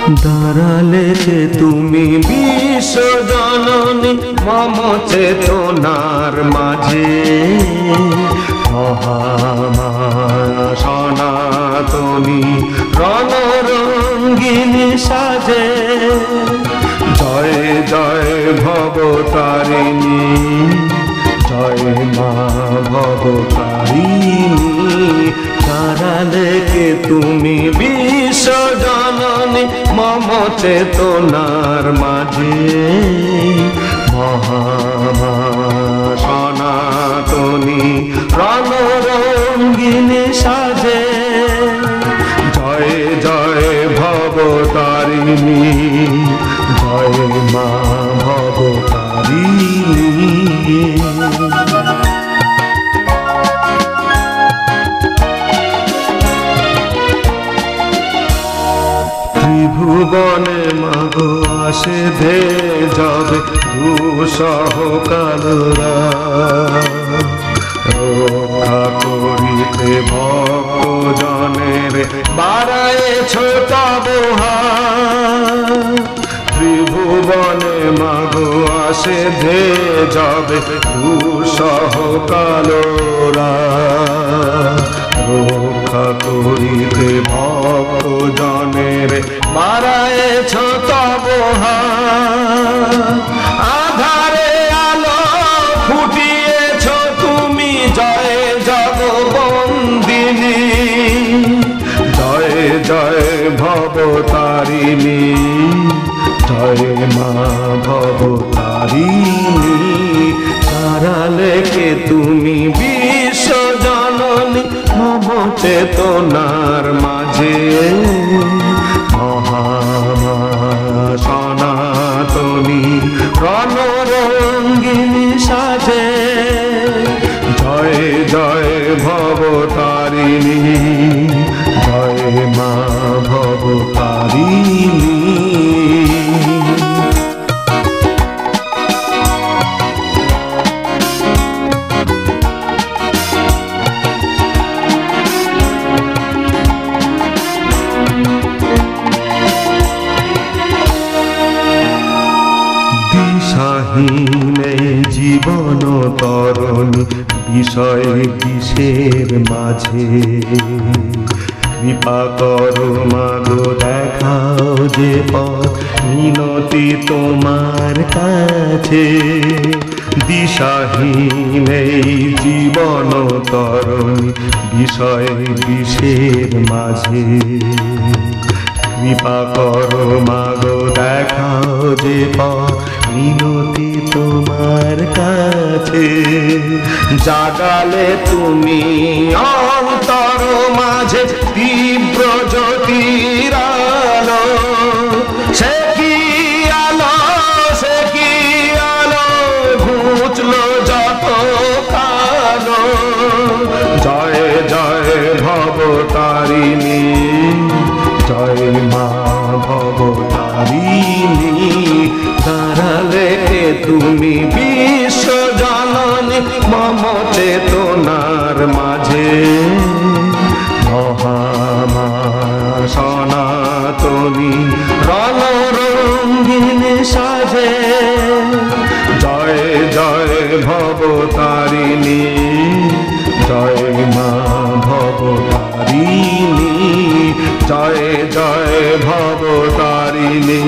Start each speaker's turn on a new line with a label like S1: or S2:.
S1: দাঁড়ালে যে তুমি বিশ্ব জননী মম চেতনার মাঝে, মহামায়া সনাতনী রণরঙ্গিনী সাজে। জয় জয় ভবতারিণী, জয় মা ভবতারিণী। দাঁড়ালে কে তুমি বিশ্ব জননী মম চেতনার মাঝে, মহামায়া সনাতনী রণরঙ্গিনী সাজে। জয় জয় ভবতারিণী, জয় মা ভবতারিণী। ত্রিভুবনে মাগো আসে ধে যাবে দুঃসহ কালরা, রক্ষা করিতে ভক্ত জনের বাড়ায়েছ তব হাত। ত্রিভুবনে মাগো আসে ধে যাবে দুঃসহ কালরা, রক্ষা করিতে ভক্ত জনের বাড়ায়েছ তব হাত। আধারে আলো ফুটিয়েছ তুমি জয় জগবন্দিনী, জয় জয় ভবতারিণী, জয় মা ভবতারিণী। দাঁড়ালে কে তুমি বিশ্ব জননী মম চেতনার মাঝে, মহামায়া সনাতনী রণরঙ্গিনী সাজে। জয় জয় ভবতারিণী, জয় মা ভবতারিণী। দিশাহীন জীবন তরণী বিষয় বিষের মাঝে, কৃপা করো মাগো দেখাও যে পথ মিনতি তোমার কাছে। দিশাহীন জীবন তরণী বিষয় বিষের মাঝে, কৃপা করো মাগো দেখাও যে পথ মিনতি তোমার কাছে। জাগালে তুমি অন্তর মাঝে তীব্র জ্যোতির আলো, সে কি আলো, সে কি আলো ঘুচলো যত কালো। জয় জয় ভবতারিণী, জয় মা ভবতারিণী। দাঁড়ালে তুমি বিশ্ব জননী মম চেতনার মাঝে, মহামায়া সনাতনী রণরঙ্গিনী সাজে। জয় জয় ভবতারিণী, জয় মা ভবতারিণী, জয় জয় ভবতারিণী।